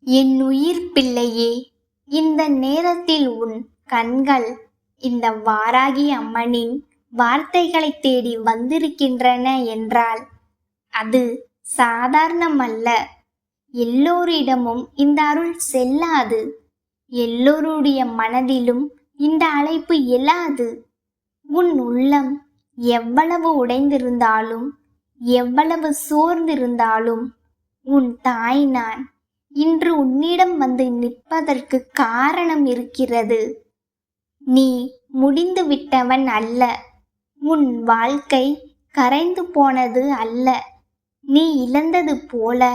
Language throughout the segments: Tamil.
என் உயிர் பிள்ளையே, இந்த நேரத்தில் உன் கண்கள் இந்த வாராகி அம்மனின் வார்த்தைகளை தேடி வந்திருக்கின்றன என்றால் அது சாதாரணமல்ல. எல்லோரிடமும் இந்த அருள் செல்லாது. எல்லோருடைய மனதிலும் இந்த அழைப்பு எழாது. உன் உள்ளம் எவ்வளவு உடைந்திருந்தாலும், எவ்வளவு சோர்ந்திருந்தாலும், உன் தாய் நான் இன்று உன்னிடம் வந்து நிற்பதற்கு காரணம் இருக்கிறது. நீ முடிந்து விட்டவன் அல்ல. உன் வாழ்க்கை கரைந்து போனது அல்ல. நீ இழந்தது போல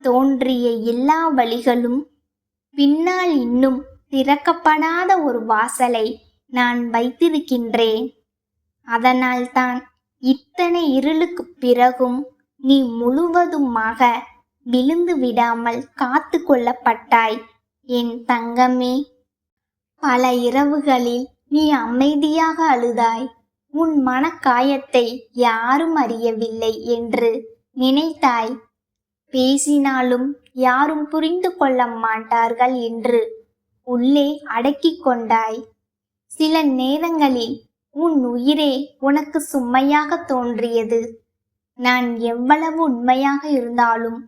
தோன்றிய எல்லா வழிகளும் பின்னால் இன்னும் திறக்கப்படாத ஒரு வாசலை நான் வைத்திருக்கின்றேன். அதனால்தான் இத்தனை இருளுக்கு பிறகும் நீ முழுவதுமாக விழுந்து விடாமல் காத்து கொள்ளப்பட்டாய் என் தங்கமே. பல இரவுகளில் நீ அமைதியாக அழுதாய். உன் மனக்காயத்தை யாரும் அறியவில்லை என்று நினைத்தாய். பேசினாலும் யாரும் புரிந்து கொள்ள மாட்டார்கள் என்று உள்ளே அடக்கிக் கொண்டாய். சில நேரங்களில் உன் உயிரே உனக்கு சுமையாக தோன்றியது. நான் எவ்வளவு உண்மையாக இருந்தாலும்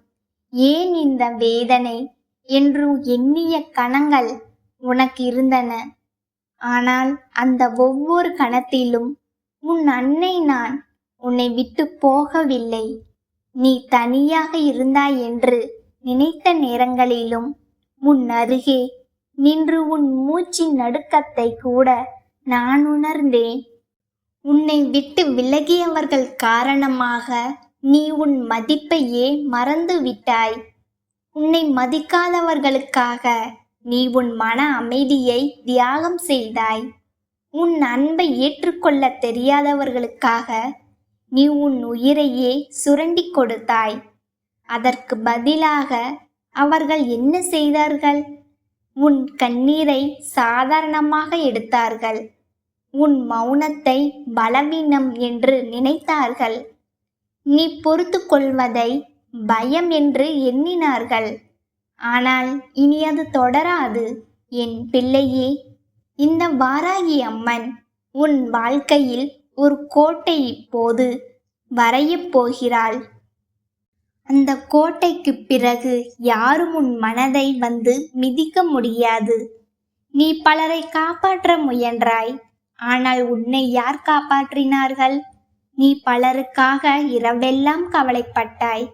ஏன் இந்த வேதனை என்று எண்ணிய கணங்கள் உனக்கு இருந்தன. ஆனால் அந்த ஒவ்வொரு கணத்திலும் உன் அன்னை நான் உன்னை விட்டு போகவில்லை. நீ தனியாக இருந்தாய் என்று நினைத்த நேரங்களிலும் உன் அருகே நின்று உன் மூச்சின் நடுக்கத்தை கூட நான் உணர்ந்தேன். உன்னை விட்டு விலகியவர்கள் காரணமாக நீ உன் மதிப்பையே மறந்து விட்டாய். உன்னை மதிக்காதவர்களுக்காக நீ உன் மன அமைதியை தியாகம் செய்தாய். உன் அன்பை ஏற்றுக்கொள்ள தெரியாதவர்களுக்காக நீ உன் உயிரையே சுரண்டி கொடுத்தாய். அதற்கு பதிலாக அவர்கள் என்ன செய்தார்கள்? உன் கண்ணீரை சாதாரணமாக எடுத்தார்கள். உன் மௌனத்தை பலவீனம் என்று நினைத்தார்கள். நீ பொறுத்து கொள்வதை பயம் என்று எண்ணினார்கள். ஆனால் இனி அது தொடராது என் பிள்ளையே. இந்த வாராகி அம்மன் உன் வாழ்க்கையில் ஒரு கோட்டை இப்போது வரையப் போகிறாள். அந்த கோட்டைக்கு பிறகு யாரும் உன் மனதை வந்து மிதிக்க முடியாது. நீ பலரை காப்பாற்ற முயன்றாய். ஆனால் உன்னை யார் காப்பாற்றினார்கள்? நீ பலருக்காக இரவெல்லாம் கவலைப்பட்டாய்.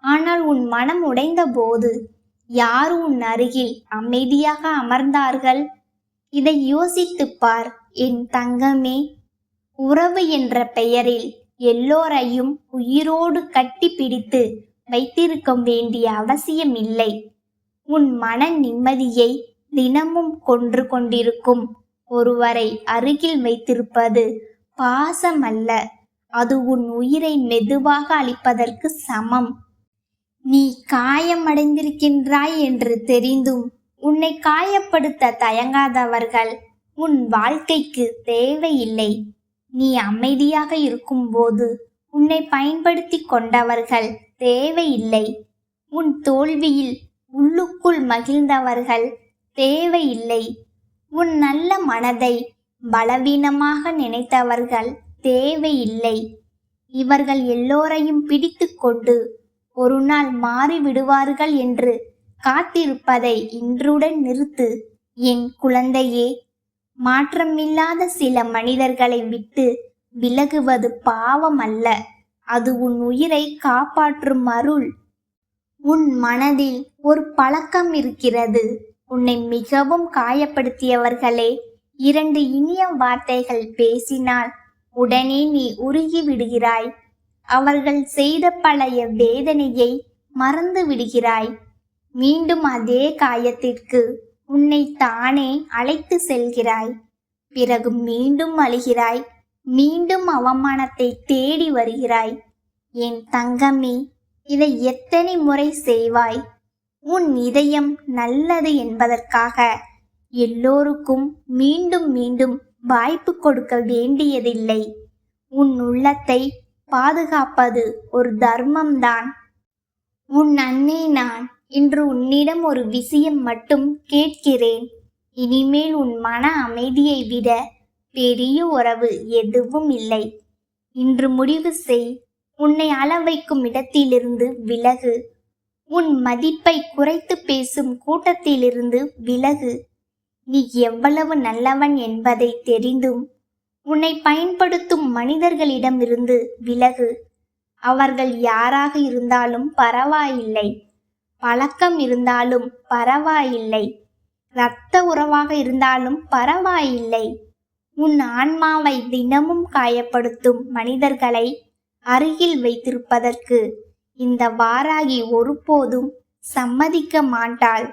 ஆனால் உன் மனம் உடைந்த போது யார் உன் அருகில் அமைதியாக அமர்ந்தார்கள்? இதை யோசித்துப் பார் என் தங்கமே. உறவு என்ற பெயரில் எல்லோரையும் உயிரோடு கட்டி பிடித்து வைத்திருக்க வேண்டிய அவசியம் இல்லை. உன் மன நிம்மதியை தினமும் கொன்று கொண்டிருக்கும் ஒருவரை அருகில் வைத்திருப்பது பாசம் அல்ல. அது உன் உயிரை மெதுவாக அழிப்பதற்கு சமம். நீ காயமடைந்திருக்கின்றாய் என்று தெரிந்தும் உன்னை காயப்படுத்த தயங்காதவர்கள் உன் வாழ்க்கைக்கு தேவையில்லை. நீ அமைதியாக இருக்கும்போது உன்னை பயன்படுத்தி கொண்டவர்கள் தேவையில்லை. உன் தோல்வியில் உள்ளுக்குள் மகிழ்ந்தவர்கள் தேவையில்லை. உன் நல்ல மனதை பலவீனமாக நினைத்தவர்கள் தேவையில்லை. இவர்கள் எல்லோரையும் பிடித்து கொண்டு ஒரு நாள் மாறிவிடுவார்கள் என்று காத்திருப்பதை இன்றுடன் நிறுத்து என் குழந்தையே. மாற்றமில்லாத சில மனிதர்களை விட்டு விலகுவது பாவம் அல்ல. அது உன் உயிரை காப்பாற்றும் அருள். உன் மனதில் ஒரு பழக்கம் இருக்கிறது. உன்னை மிகவும் காயப்படுத்தியவர்களே 2 இனிய வார்த்தைகள் பேசினால் உடனே நீ உருகி விடுகிறாய். அவர்கள் செய்த பழைய வேதனையை மறந்து விடுகிறாய். மீண்டும் அதே காயத்திற்கு உன்னை தானே அழைத்து செல்கிறாய். பிறகு மீண்டும் அழுகிறாய். மீண்டும் அவமானத்தை தேடி வருகிறாய். என் தங்கமே, இதை எத்தனை முறை செய்வாய்? உன் இதயம் நல்லது என்பதற்காக எல்லோருக்கும் மீண்டும் மீண்டும் வாய்ப்பு கொடுக்க வேண்டியதில்லை. உன் உள்ளத்தை பாதுகாப்பது ஒரு தர்மம்தான். உன் அன்னை நான் இன்று உன்னிடம் ஒரு விஷயம் மட்டும் கேட்கிறேன். இனிமேல் உன் மன அமைதியை விட பெரிய உறவு எதுவும் இல்லை. இன்று முடிவு செய். உன்னை அளவைக்கும் இடத்திலிருந்து விலகு. உன் மதிப்பை குறைத்து பேசும் கூட்டத்திலிருந்து விலகு. நீ எவ்வளவு நல்லவன் என்பதை தெரிந்தும் உன்னை பயன்படுத்தும் மனிதர்களிடமிருந்து விலகு. அவர்கள் யாராக இருந்தாலும் பரவாயில்லை. பழக்கம் இருந்தாலும் பரவாயில்லை. இரத்த உறவாக இருந்தாலும் பரவாயில்லை. உன் ஆன்மாவை தினமும் காயப்படுத்தும் மனிதர்களை அருகில் வைத்திருப்பதற்கு இந்த வாராகி ஒருபோதும் சம்மதிக்க மாட்டாள்.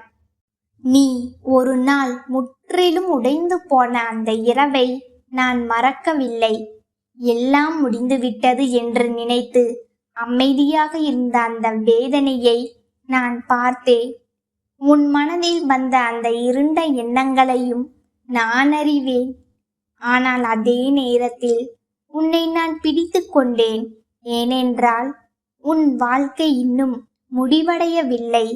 நீ ஒரு நாள் முற்றிலும் உடைந்து போன அந்த இரவை நான் மறக்கவில்லை. எல்லாம் முடிந்துவிட்டது என்று நினைத்து அமைதியாக இருந்த அந்த வேதனையை நான் பார்த்தேன். உன் மனதில் வந்த அந்த இருண்ட எண்ணங்களையும் நான் அறிவேன். ஆனால் அதே நேரத்தில் உன்னை நான் பிடித்து கொண்டேன். ஏனென்றால் உன் வாழ்க்கை இன்னும் முடிவடையவில்லை.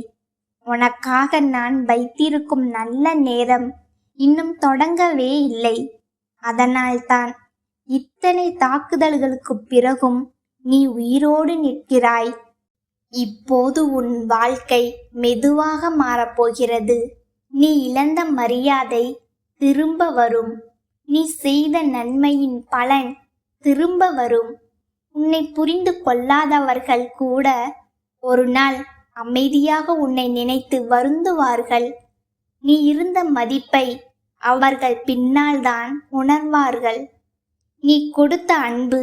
உனக்காக நான் வைத்திருக்கும் நல்ல நேரம் இன்னும் தொடங்கவே இல்லை. அதனால்தான் இத்தனை தாக்குதல்களுக்கு பிறகும் நீ உயிரோடு நிற்கிறாய். இப்போது உன் வாழ்க்கை மெதுவாக மாறப்போகிறது. நீ இழந்த மரியாதை திரும்ப வரும். நீ செய்த நன்மையின் பலன் திரும்ப வரும். உன்னை புரிந்து கொள்ளாதவர்கள் கூட ஒரு நாள் அமைதியாக உன்னை நினைத்து வருந்துவார்கள். நீ இருந்த மதிப்பை அவர்கள் பின்னால் தான் உணர்வார்கள். நீ கொடுத்த அன்பு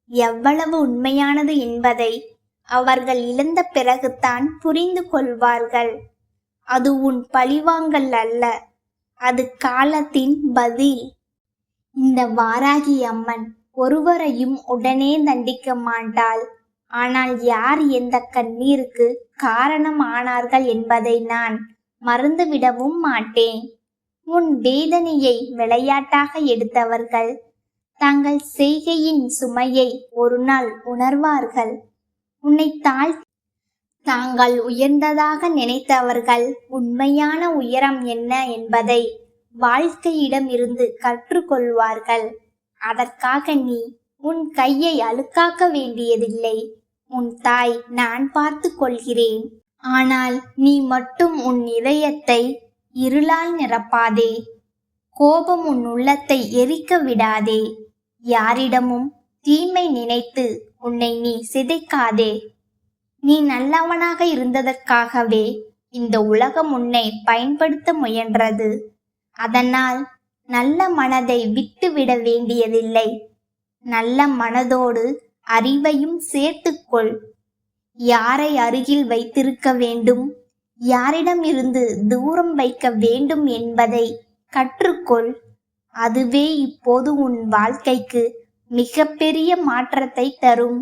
எவ்வளவு உண்மையானது என்பதை அவர்கள் இழந்த பிறகுதான் புரிந்து கொள்வார்கள். அது உன் பழிவாங்கல் அல்ல, அது காலத்தின் பதில். இந்த வாராகி அம்மன் ஒருவரையும் உடனே தண்டிக்க மாட்டாள். ஆனால் யார் எந்த கண்ணீருக்கு காரணம் ஆனார்கள் என்பதை நான் மறந்துவிடவும் மாட்டேன். உன் வேதனையை விளையாட்டாக எடுத்தவர்கள் தங்கள் செய்கையின் சுமையை ஒரு நாள் உணர்வார்கள். உன்னை தாங்கள் உயர்ந்ததாக நினைத்தவர்கள் உண்மையான உயரம் என்ன என்பதை வாழ்க்கையிடம் இருந்து கற்றுக்கொள்வார்கள். அதற்காக நீ உன் கையை அழுக்காக்க வேண்டியதில்லை. உன் தாய் நான் பார்த்து கொள்கிறேன். ஆனால் நீ மட்டும் உன் இதயத்தை இருளால் நிரப்பாதே. கோபம் உன் உள்ளத்தை எரிக்க விடாதே. யாரிடமும் தீமை நினைத்து உன்னை நீ சிதைக்காதே. நீ நல்லவனாக இருந்ததற்காகவே இந்த உலகம் உன்னை பயன்படுத்த முயன்றது. அதனால் நல்ல மனதை விட்டுவிட வேண்டியதில்லை. நல்ல மனதோடு அறிவையும் சேர்த்துக்கொள். யாரை அருகில் வைத்திருக்க வேண்டும், யாரிடம் இருந்து தூரம் வைக்க வேண்டும் என்பதை கற்றுக்கொள். அதுவே இப்போது உன் வாழ்க்கைக்கு மிக பெரிய மாற்றத்தை தரும்.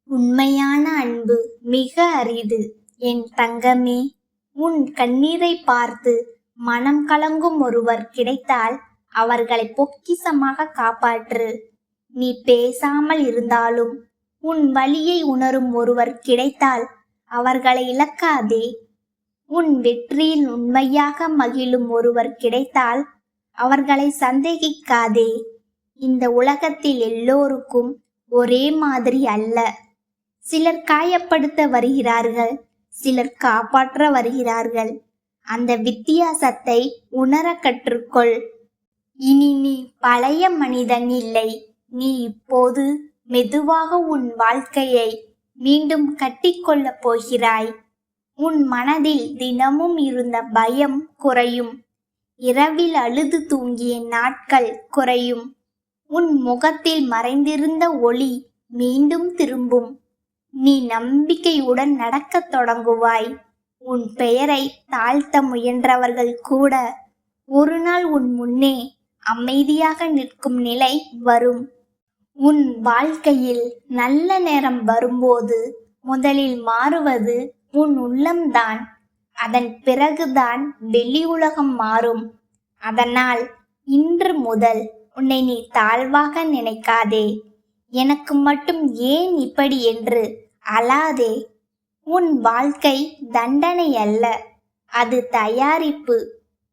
உண்மையான அன்பு மிக அரிது என் தங்கமே. உன் கண்ணீரை பார்த்து மனம் கலங்கும் ஒருவர் கிடைத்தால் அவர்களை பொக்கிஷமாக காப்பாற்று. நீ பேசாமல் இருந்தாலும் உன் வலியை உணரும் ஒருவர் கிடைத்தால் அவர்களை இழக்காதே. உன் வெற்றியில் உண்மையாக மகிழும் ஒருவர் கிடைத்தால் அவர்களை சந்தேகிக்காதே. இந்த உலகத்தில் எல்லோருக்கும் ஒரே மாதிரி அல்ல. சிலர் காயப்படுத்த வருகிறார்கள், சிலர் காப்பாற்ற வருகிறார்கள். அந்த வித்தியாசத்தை உணர கற்றுக்கொள். இனி நீ பழைய மனிதன் இல்லை. நீ இப்போது மெதுவாக உன் வாழ்க்கையை மீண்டும் கட்டிக்கொள்ளப் போகிறாய். உன் மனதில் தினமும் இருந்த பயம் குறையும். இரவில் அழுது தூங்கிய நாட்கள் குறையும். உன் முகத்தில் மறைந்திருந்த ஒளி மீண்டும் திரும்பும். நீ நம்பிக்கையுடன் நடக்கத் தொடங்குவாய். உன் பெயரை தாழ்த்த முயன்றவர்கள் கூட ஒரு நாள் உன் முன்னே அமைதியாக நிற்கும் நிலை வரும். உன் வாழ்க்கையில் நல்ல நேரம் வரும்போது முதலில் மாறுவது உன் உள்ளம்தான். அதன் பிறகுதான் வெளி உலகம் மாறும். அதனால் இன்று முதல் உன்னை நீ தாழ்வாக நினைக்காதே. எனக்கு மட்டும் ஏன் இப்படி என்று அழாதே. உன் வாழ்க்கை தண்டனை அல்ல, அது தயாரிப்பு.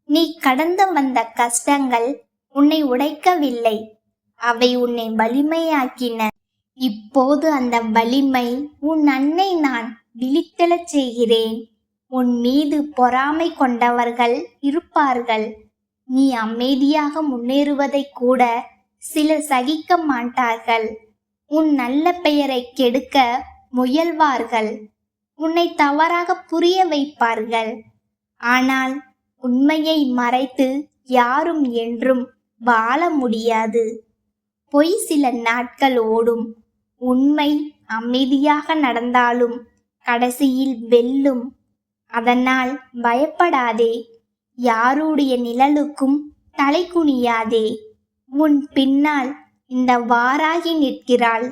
நீ கடந்து வந்த கஷ்டங்கள் உன்னை உடைக்கவில்லை, அவை உன்னை வலிமையாக்கின. இப்போது அந்த வலிமை உன் அன்னை நான் விழித்தெழச் செய்கிறேன். உன் மீது பொறாமை கொண்டவர்கள் இருப்பார்கள். நீ அமைதியாக முன்னேறுவதை கூட சிலர் சகிக்க மாட்டார்கள். உன் நல்ல பெயரை கெடுக்க முயல்வார்கள். உன்னை தவறாக புரிய வைப்பார்கள். ஆனால் உண்மையை மறைத்து யாரும் என்றும் வாழ முடியாது. பொய் சில நாட்கள் ஓடும். உண்மை அமைதியாக நடந்தாலும் கடைசியில் வெல்லும். அதனால் பயப்படாதே. யாருடைய நிழலுக்கும் தலை குனியாதே. உன் பின்னால் இந்த வாராகி நிற்கிறாள்.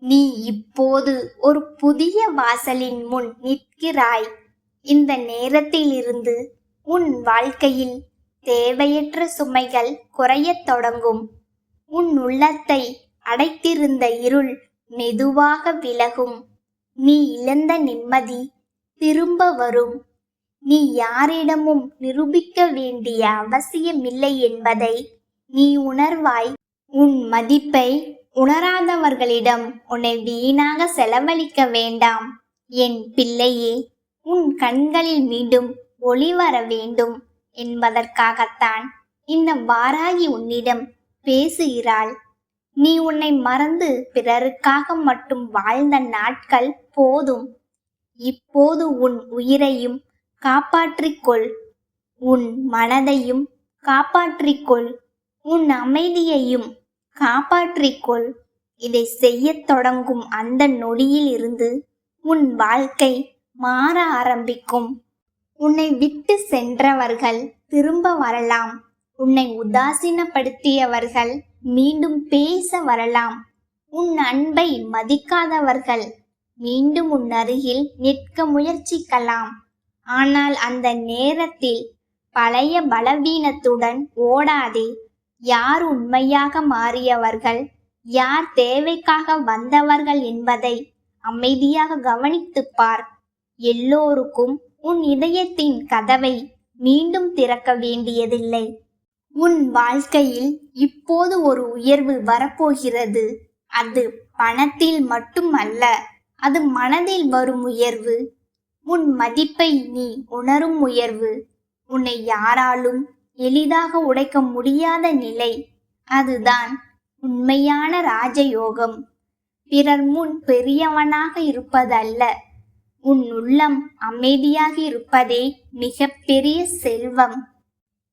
நீ இப்போது ஒரு புதிய வாசலின் முன் நிற்கிறாய். இந்த நேரத்திலிருந்து உன் வாழ்க்கையில் தேவையற்ற சுமைகள் குறையத் தொடங்கும். உன் உள்ளத்தை அடைத்திருந்த இருள் மெதுவாக விலகும். நீ இழந்த நிம்மதி திரும்ப வரும். நீ யாரிடமும் நிரூபிக்க வேண்டிய அவசியமில்லை என்பதை நீ உணர்வாய். உன் மதிப்பை உணராதவர்களிடம் உன்னை வீணாக செலவழிக்க வேண்டாம். என் பிள்ளையே, உன் கண்களில் மீண்டும் ஒளி வர வேண்டும் என்பதற்காகத்தான் இந்த வாராகி உன்னிடம் பேசுகிறாள். நீ உன்னை மறந்து பிறருக்காக மட்டும் வாழ்ந்த நாட்கள் போதும். இப்போது உன் உயிரையும் காப்பாற்றிக்கொள். உன் மனதையும் காப்பாற்றிக்கொள். உன் அமைதியையும் காப்பாற்றிக்கொள். இதை செய்யத் தொடங்கும் அந்த நொடியில் இருந்து உன் வாழ்க்கை மாற ஆரம்பிக்கும். உன்னை விட்டு சென்றவர்கள் திரும்ப வரலாம். உன்னை உதாசீனப்படுத்தியவர்கள் மீண்டும் பேச வரலாம். உன் அன்பை மதிக்காதவர்கள் மீண்டும் உன் அருகில் நிற்க முயற்சிக்கலாம். ஆனால் அந்த நேரத்தில் பழைய பலவீனத்துடன் ஓடாதே. யார் உண்மையாக மாறியவர்கள், யார் தேவைக்காக வந்தவர்கள் என்பதை அமைதியாக கவனித்துப் பார். எல்லோருக்கும் உன் இதயத்தின் கதவை மீண்டும் திறக்க வேண்டியதில்லை. உன் வாழ்க்கையில் இப்போது ஒரு உயர்வு வரப்போகிறது. அது பணத்தில் மட்டும் அல்ல, அது மனதில் வரும் உயர்வு. உன் மதிப்பை நீ உணரும் உயர்வு. உன்னை யாராலும் எளிதாக உடைக்க முடியாத நிலை. அதுதான் உண்மையான ராஜயோகம். பிறர் முன் பெரியவனாக இருப்பதல்ல, உன் உள்ளம் அமைதியாக இருப்பதே மிக பெரிய செல்வம்.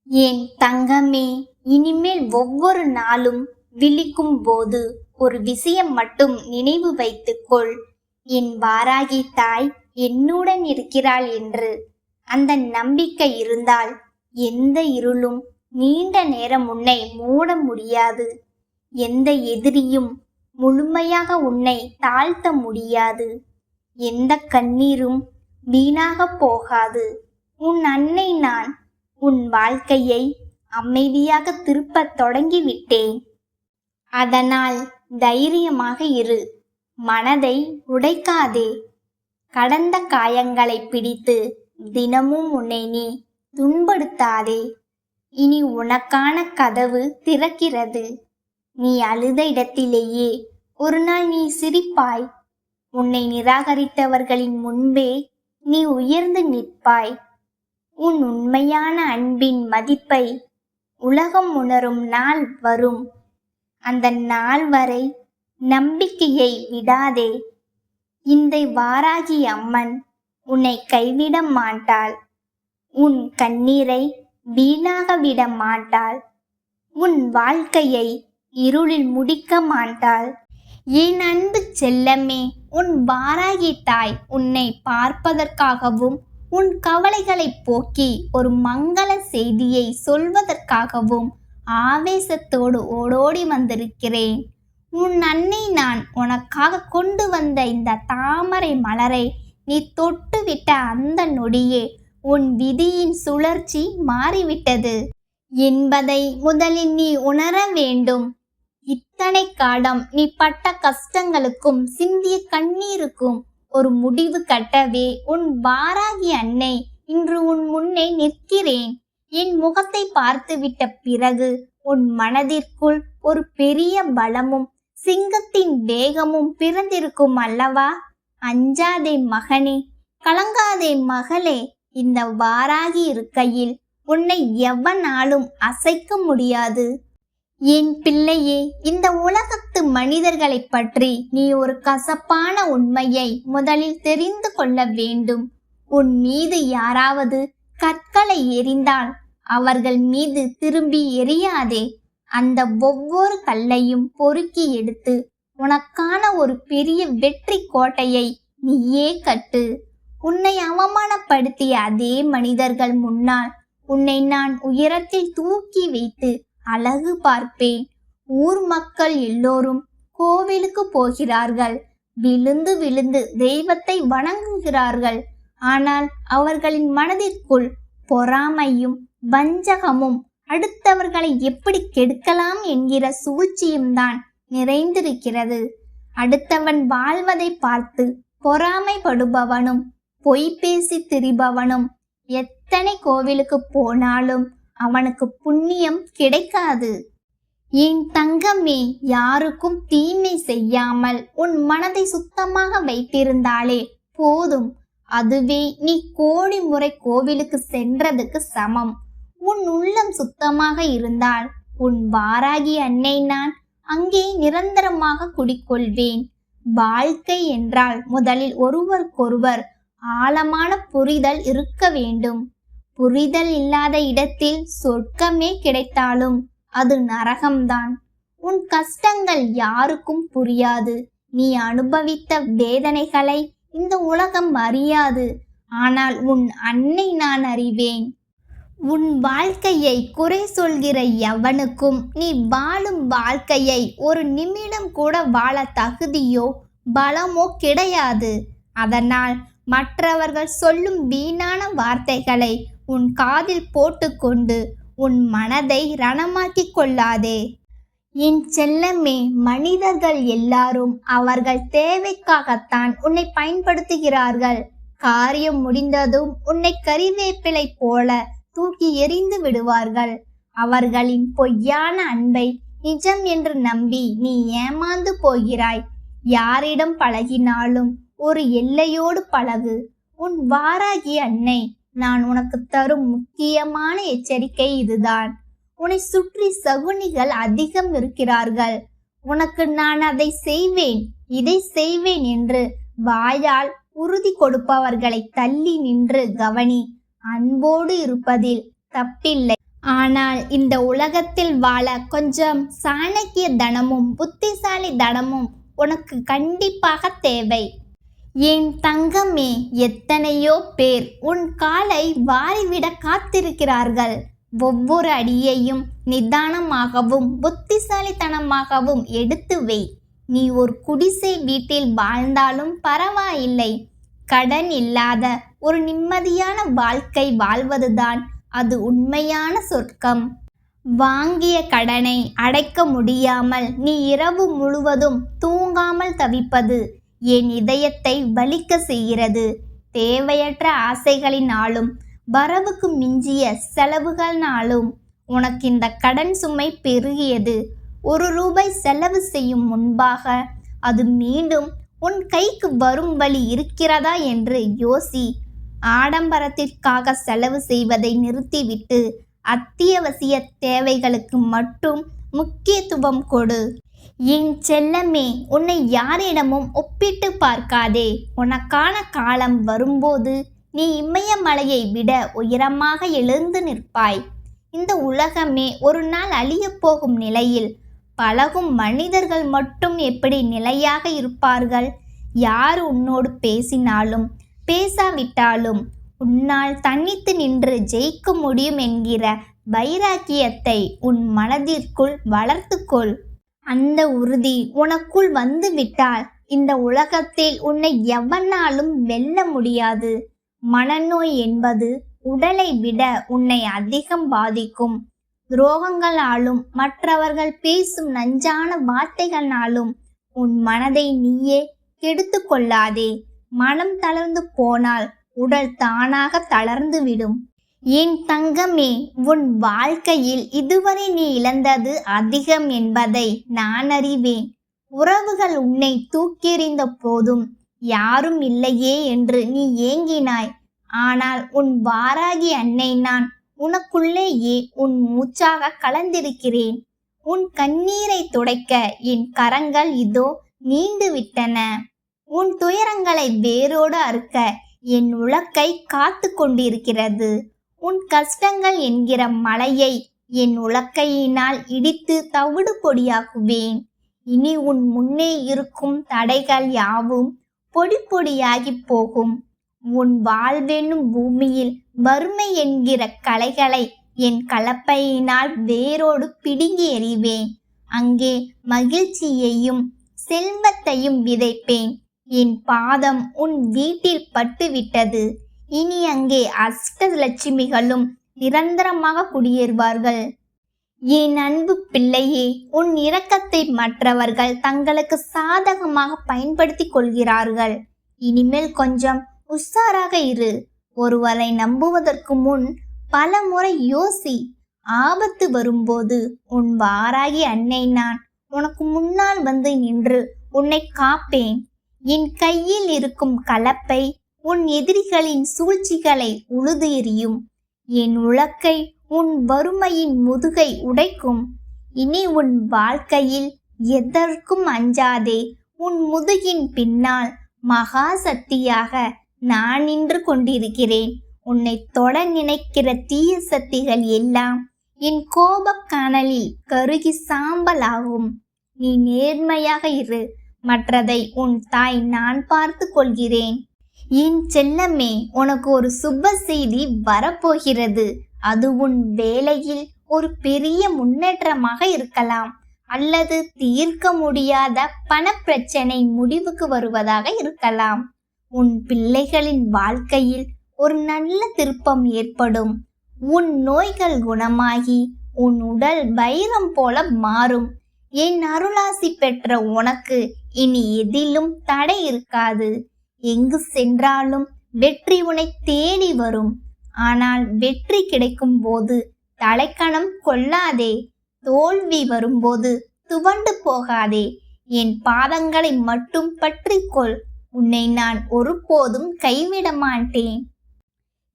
என் தங்கமே, இனிமேல் ஒவ்வொரு நாளும் விழிக்கும் போது ஒரு விஷயம் மட்டும் நினைவு வைத்துக்கொள். என் வாராகி தாய் என்னுடன் இருக்கிறாள் என்று. அந்த நம்பிக்கை இருந்தால் எந்த இருளும் நீண்ட நேரம் உன்னை மூட முடியாது. எந்த எதிரியும் முழுமையாக உன்னை தாழ்த்த முடியாது. எந்த கண்ணீரும் வீணாக போகாது. உன் அன்னை நான் உன் வாழ்க்கையை அமைதியாக திருப்பத் தொடங்கிவிட்டேன். அதனால் தைரியமாக இரு. மனதை உடைக்காதே. கடந்த காயங்களை பிடித்து தினமும் உன்னை நீ துன்படுத்தாதே. இனி உனக்கான கதவு திறக்கிறது. நீ அழுத இடத்திலேயே ஒரு நாள் நீ சிரிப்பாய். உன்னை நிராகரித்தவர்களின் முன்பே நீ உயர்ந்து நிற்பாய். உன் உண்மையான அன்பின் மதிப்பை உலகம் உணரும் நாள் வரும். அந்த நாள் வரை நம்பிக்கையை விடாதே. இந்த வாராகி அம்மன் உன்னை கைவிட மாட்டாள். உன் கண்ணீரை வீணாக விட மாட்டாள். உன் வாழ்க்கையை இருளில் முடிக்க மாட்டாள். என் அன்பு செல்லமே, உன் வாராகி தாய் உன்னை பார்ப்பதற்காகவும் உன் கவலைகளை போக்கி ஒரு மங்கள செய்தியை சொல்வதற்காகவும் ஆவேசத்தோடு ஓடோடி வந்திருக்கிறேன். உன் அன்னை நான் உனக்காக கொண்டு வந்த இந்த தாமரை மலரை நீ தொட்டுவிட்ட அந்த நொடியே உன் விதியின் சுழற்சி மாறிவிட்டது என்பதை முதலில் நீ உணர வேண்டும். இத்தனை காலம் நீ பட்ட கஷ்டங்களுக்கும் சிந்திய கண்ணீருக்கும் ஒரு முடிவு கட்டவே உன் வாராகி அன்னை இன்று உன் முன்னே நிற்கிறேன். என் முகத்தை பார்த்துவிட்ட பிறகு உன் மனதிற்குள் ஒரு பெரிய பலமும் சிங்கத்தின் வேகமும் பிறந்திருக்கும் அல்லவா? அஞ்சாதே மகனே, கலங்காதே மகளே. இந்த வாராகி இருக்கையில் உன்னை எவனாலும் அசைக்க முடியாது. என் பிள்ளையே, இந்த உலகத்து மனிதர்களை பற்றி நீ ஒரு கசப்பான உண்மையை முதலில் தெரிந்து கொள்ள வேண்டும். உன் மீது யாராவது கற்களை எறிந்தால் அவர்கள் மீது திரும்பி எறியாதே. அந்த ஒவ்வொரு கல்லையும் பொறுக்கி எடுத்து உனக்கான ஒரு பெரிய வெற்றி கோட்டையை நீயே கட்டு. உன்னை அவமானப்படுத்திய அதே மனிதர்கள் முன்னால் உன்னை நான் உயரத்தில் தூக்கி வைத்து அழகு பார்ப்பேன். ஊர் மக்கள் எல்லோரும் கோவிலுக்கு போகிறார்கள், விழுந்து விழுந்து தெய்வத்தை வணங்குகிறார்கள். ஆனால் அவர்களின் மனதிற்குள் பொறாமையும் வஞ்சகமும் அடுத்தவர்களை எப்படி கெடுக்கலாம் என்கிற சூழ்ச்சியும் தான் நிறைந்திருக்கிறது. அடுத்தவன் வாழ்வதை பார்த்து பொறாமைப்படுபவனும் பொய் பேசி திரிபவனும் எத்தனை கோவிலுக்கு போனாலும் அவனுக்கு புண்ணியம் கிடைக்காது. என் தங்கமே, யாருக்கும் தீமை செய்யாமல் உன் மனதை சுத்தமாக வைத்திருந்தாலே போதும். அதுவே நீ கோடி முறை கோவிலுக்கு சென்றதுக்கு சமம். உன் உள்ளம் சுத்தமாக இருந்தால் உன் வாராகி அன்னை நான் அங்கே நிரந்தரமாக குடிக்கொள்வேன். வாழ்க்கை என்றால் முதலில் ஒருவருக்கொருவர் ஆழமான புரிதல் இருக்க வேண்டும். புரிதல் இல்லாத இடத்தில் சொர்க்கமே கிடைத்தாலும் அது நரகம்தான். உன் கஷ்டங்கள் யாருக்கும் புரியாது. நீ அனுபவித்த வேதனைகளை இந்த உலகம் அறியாது. ஆனால் உன் அன்னை நான் அறிவேன். உன் வாழ்க்கையை குறை சொல்கிற எவனுக்கும் நீ வாழும் வாழ்க்கையை ஒரு நிமிடம் கூட வாழ தகுதியோ பலமோ கிடையாது. அதனால் மற்றவர்கள் சொல்லும் வீணான வார்த்தைகளை உன் காதில் போட்டுக்கொண்டு உன் மனதை ரணமாக்கிக் கொள்ளாதே. என் செல்லமே, மனிதர்கள் எல்லாரும் அவர்கள் தேவைக்காகத்தான் உன்னை பயன்படுத்துகிறார்கள். காரியம் முடிந்ததும் உன்னை கறிவேப்பிலை போல தூக்கி எறிந்து விடுவார்கள். அவர்களின் பொய்யான அன்பை நிஜம் என்று நம்பி நீ ஏமாந்து போகிறாய். யாரிடம் பழகினாலும் ஒரு எல்லையோடு பழகு. உன் வாராகி அன்னை நான் உனக்கு தரும் முக்கியமான எச்சரிக்கை இதுதான். உன்னை சுற்றி சகுனிகள் அதிகம் இருக்கிறார்கள். உனக்கு நான் அதை செய்வேன், இதை செய்வேன் என்று வாயால் உறுதி கொடுப்பவர்களை தள்ளி நின்று கவனி. அன்போடு இருப்பதில் தப்பில்லை. ஆனால் இந்த உலகத்தில் வாழ கொஞ்சம் சாணக்கிய தனமும் புத்திசாலி தனமும் உனக்கு கண்டிப்பாக தேவை. என் தங்கமே, எத்தனையோ பேர் உன் காலை வாரிவிட காத்திருக்கிறார்கள். ஒவ்வொரு அடியையும் நிதானமாகவும் புத்திசாலித்தனமாகவும் எடுத்து வை. நீ ஒரு குடிசை வீட்டில் வாழ்ந்தாலும் பரவாயில்லை. கடன் இல்லாத ஒரு நிம்மதியான வாழ்க்கை வாழ்வதுதான் அது உண்மையான சொர்க்கம். வாங்கிய கடனை அடைக்க முடியாமல் நீ இரவு முழுவதும் தூங்காமல் தவிப்பது என் இதயத்தை வலிக்க செய்கிறது. தேவையற்ற ஆசைகளினாலும் வரவுக்கு மிஞ்சிய செலவுகளினாலும் உனக்கு இந்த கடன் சுமை பெருகியது. ₹1 செலவு செய்யும் முன்பாக அது மீண்டும் உன் கைக்கு வரும் வழி இருக்கிறதா என்று யோசி. ஆடம்பரத்திற்காக செலவு செய்வதை நிறுத்திவிட்டு அத்தியாவசிய தேவைகளுக்கு மட்டும் முக்கியத்துவம் கொடு. என் செல்லமே, உன்னை யாரிடமும் ஒப்பிட்டு பார்க்காதே. உனக்கான காலம் வரும்போது நீ இமயமலையை விட உயரமாக எழுந்து நிற்பாய். இந்த உலகமே ஒரு நாள் அழியப் போகும் நிலையில் பழகும் மனிதர்கள் மட்டும் எப்படி நிலையாக இருப்பார்கள்? யார் உன்னோடு பேசினாலும் பேசாவிட்டாலும் உன்னால் தனித்து நின்று ஜெயிக்க முடியும் என்கிற வைராக்கியத்தை உன் மனதிற்குள் வளர்த்துக்கொள். அந்த உறுதி உனக்குள் வந்து விட்டால் இந்த உலகத்தில் உன்னை எவனாலும் வெல்ல முடியாது. மனநோய் என்பது உடலை விட உன்னை அதிகம் பாதிக்கும். துரோகங்களாலும் மற்றவர்கள் பேசும் நஞ்சான வார்த்தைகளாலும் உன் மனதை நீயே கெடுத்து கொள்ளாதே. மனம் தளர்ந்து போனால் உடல் தானாக தளர்ந்துவிடும். என் தங்கமே, உன் வாழ்க்கையில் இதுவரை நீ இழந்தது அதிகம் என்பதை நான் அறிவேன். உறவுகள் உன்னை தூக்கெறிந்த போதும் யாரும் இல்லையே என்று நீ ஏங்கினாய். ஆனால் உன் வாராகி அன்னை நான் உனக்குள்ளேயே உன் மூச்சாக கலந்திருக்கிறேன். உன் கண்ணீரை துடைக்க என் கரங்கள் இதோ நீண்டு விட்டன. உன் துயரங்களை வேரோடு அறுக்க என் உலக்கை காத்து கொண்டிருக்கிறது. உன் கஷ்டங்கள் என்கிற மலையை என் உலக்கையினால் இடித்து தவிடு பொடியாக்குவேன். இனி உன் முன்னே இருக்கும் தடைகள் யாவும் பொடி பொடியாகி போகும். உன் வாழ்வென்னும் பூமியில் வறுமை என்கிற களைகளை என் கலப்பையினால் வேரோடு பிடுங்கி எறிவேன். அங்கே மகிழ்ச்சியையும் செல்வத்தையும் விதைப்பேன். என் பாதம் உன் வீட்டில் பட்டுவிட்டது. இனி அங்கே அஷ்டலட்சுமிகளும் நிரந்தரமாக குடியேறுவார்கள். என் அன்பு பிள்ளையே, உன் இரக்கத்தை மற்றவர்கள் தங்களுக்கு சாதகமாக பயன்படுத்தி கொள்கிறார்கள். இனிமேல் கொஞ்சம் உஷாராக இரு. ஒருவரை நம்புவதற்கு முன் பல முறை யோசி. ஆபத்து வரும்போது உன் வாராகி அன்னை நான் உனக்கு முன்னால் வந்து நின்று உன்னை காப்பேன். என் கையில் இருக்கும் கலப்பை உன் எதிரிகளின் சூழ்ச்சிகளை உழுது எறியும். என் உலக்கை உன் வறுமையின் முதுகை உடைக்கும். இனி உன் வாழ்க்கையில் எதற்கும் அஞ்சாதே. உன் முதுகின் பின்னால் மகா சக்தியாக நான் நின்று கொண்டிருக்கிறேன். உன்னை தொட நினைக்கிற தீய சக்திகள் எல்லாம் என் கோபக் கனலில் கருகி சாம்பலாகும். நீ நேர்மையாக இரு. மற்றதை உன் தாய் நான் பார்த்து கொள்கிறேன். என் செல்லமே, உனக்கு ஒரு சுப செய்தி வரப்போகிறது. அது உன் வேலையில் ஒரு பெரிய முன்னேற்றமாக இருக்கலாம், அல்லது தீர்க்க முடியாத பணப்பிரச்சனை முடிவுக்கு வருவதாக இருக்கலாம். உன் பிள்ளைகளின் வாழ்க்கையில் ஒரு நல்ல திருப்பம் ஏற்படும். உன் நோய்கள் குணமாகி உன் உடல் வைரம் போல மாறும். என் அருளாசி பெற்ற உனக்கு இனி எதிலும் தடை இருக்காது. எங்கு சென்றாலும் வெற்றி உன்னை தேடி வரும். ஆனால் வெற்றி கிடைக்கும் போது தலைக்கணம் கொள்ளாதே. தோல்வி வரும்போது துவண்டு போகாதே. என் பாதங்களை மட்டும் பற்றிக்கொள். உன்னை நான் ஒருபோதும் கைவிட மாட்டேன்.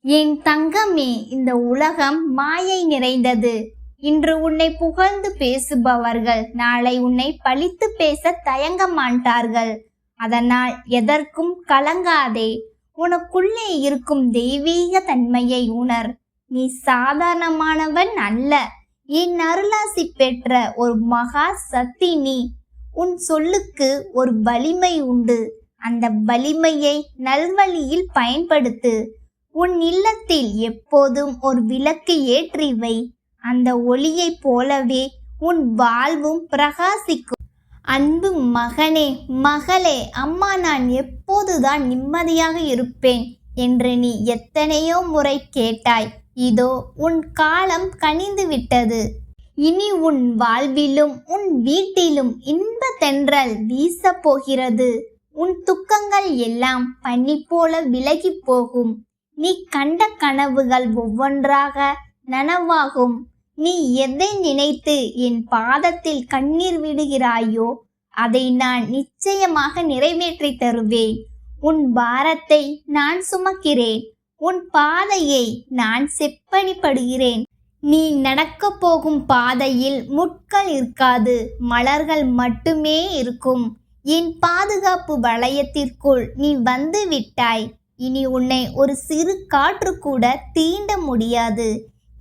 என் தங்கமே, இந்த உலகம் மாயை நிறைந்தது. இன்று உன்னை புகழ்ந்து பேசுபவர்கள் நாளை உன்னை பழித்து பேச தயங்க மாட்டார்கள். அதனால் எதற்கும் கலங்காதே. உனக்குள்ளே இருக்கும் தெய்வீக தன்மையை உணர். நீ சாதாரணமானவன் அல்ல. என் அருளாசி பெற்ற ஒரு மகா சக்தி நீ. உன் சொல்லுக்கு ஒரு வலிமை உண்டு. அந்த வலிமையை நல்வழியில் பயன்படுத்து. உன் இல்லத்தில் எப்போதும் ஒரு விளக்கு ஏற்றி வை. அந்த ஒளியை போலவே உன் வாழ்வும் பிரகாசிக்கும். அன்பு மகனே, மகளே, அம்மா நான் எப்போதுதான் நிம்மதியாக இருப்பேன் என்று நீ எத்தனையோ முறை கேட்டாய். இதோ உன் காலம் கனிந்து விட்டது. இனி உன் வாழ்விலும் உன் வீட்டிலும் இன்ப தென்றல் வீச போகிறது. உன் துக்கங்கள் எல்லாம் பனி போல விலகி போகும். நீ கண்ட கனவுகள் ஒவ்வொன்றாக நனவாகும். நீ எதை நினைத்து என் பாதத்தில் கண்ணீர் விடுகிறாயோ அதை நான் நிச்சயமாக நிறைவேற்றி தருவேன். உன் பாரத்தை நான் சுமக்கிறேன். உன் பாதையை நான் செப்பனிப்படுகிறேன். நீ நடக்க போகும் பாதையில் முட்கள் இருக்காது, மலர்கள் மட்டுமே இருக்கும். என் பாதுகாப்பு வளையத்திற்குள் நீ வந்து விட்டாய். இனி உன்னை ஒரு சிறு காற்று கூட தீண்ட முடியாது.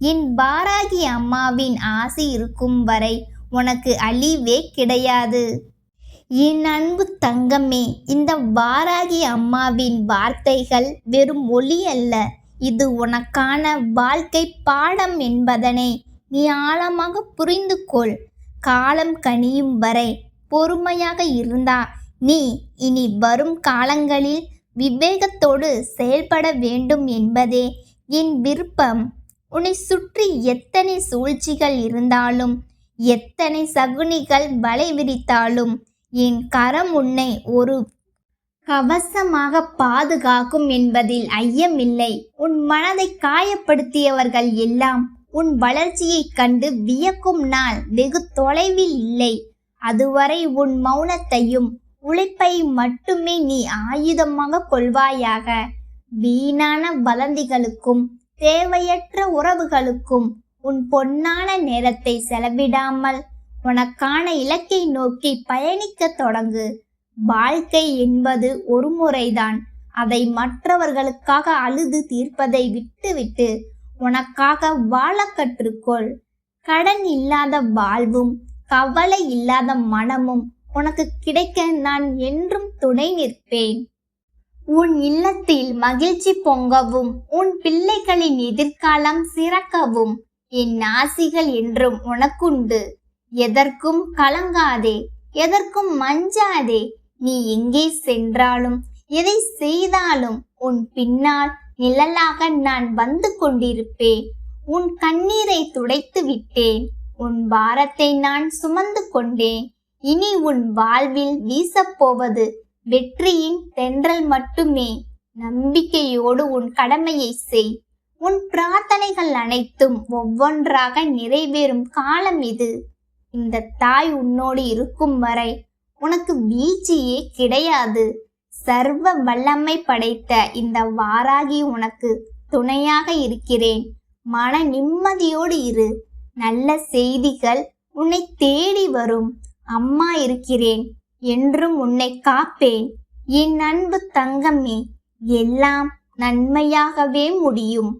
என் வாராகி அம்மாவின் ஆசி இருக்கும் வரை உனக்கு அழிவே கிடையாது. என் அன்பு தங்கமே, இந்த வாராகி அம்மாவின் வார்த்தைகள் வெறும் ஒளி அல்ல. இது உனக்கான வாழ்க்கை பாடம் என்பதனை நீ ஆழமாக புரிந்து கொள். காலம் கனியும் வரை பொறுமையாக இருந்தா நீ இனி வரும் காலங்களில் விவேகத்தோடு செயல்பட வேண்டும் என்பதே என் விருப்பம். உன்னை சுற்றி எத்தனை சூழ்ச்சிகள் இருந்தாலும், எத்தனை சகுனிகள் வலை விரித்தாலும், என் கரம் உன்னை ஒரு கவசமாக பாதுகாக்கும் என்பதில் ஐயமில்லை. உன் மனதை காயப்படுத்தியவர்கள் எல்லாம் உன் வளர்ச்சியைக் கண்டு வியக்கும் நாள் வெகு தொலைவில் இல்லை. அதுவரை உன் மௌனத்தையும் உழைப்பையும் மட்டுமே நீ ஆயுதமாக கொள்வாயாக. வீணான வதந்திகளுக்கும் தேவையற்ற உறவுகளுக்கும் உன் பொன்னான நேரத்தை செலவிடாமல் உனக்கான இலக்கை நோக்கி பயணிக்க தொடங்கு. வாழ்க்கை என்பது ஒரு முறைதான். அதை மற்றவர்களுக்காக அழுது தீர்ப்பதை விட்டுவிட்டு உனக்காக வாழ கற்றுக்கொள். கடன் இல்லாத வாழ்வும் கவலை இல்லாத மனமும் உனக்கு கிடைக்க நான் என்றும் துணை நிற்பேன். உன் இல்லத்தில் மகிழ்ச்சி பொங்கவும் உன் பிள்ளைகளின் எதிர்காலம் சிறக்கவும் என் ஆசிகள் என்றும் உனக்குண்டு. எதற்கும் கலங்காதே, எதற்கும் மஞ்சாதே. நீ எங்கே சென்றாலும் எதை செய்தாலும் உன் பின்னால் நிழலாக நான் வந்து கொண்டிருப்பேன். உன் கண்ணீரை துடைத்து விட்டேன். உன் பாரத்தை நான் சுமந்து கொண்டேன். இனி உன் வாழ்வில் வீசப்போவது வெற்றியின் தென்றல் மட்டுமே. நம்பிக்கையோடு உன் கடமையை செய். உன் பிரார்த்தனைகள் அனைத்தும் ஒவ்வொன்றாக நிறைவேறும் காலம் இது. இந்த தாய் உன்னோடு இருக்கும் வரை உனக்கு வீழ்ச்சியே கிடையாது. சர்வ வல்லமை படைத்த இந்த வாராகி உனக்கு துணையாக இருக்கிறேன். மன நிம்மதியோடு இரு. நல்ல செய்திகள் உன்னை தேடி வரும். அம்மா இருக்கிறேன், என்றும் உன்னை காப்பேன். என் அன்பு தங்கமே, எல்லாம் நன்மையாகவே முடியும்.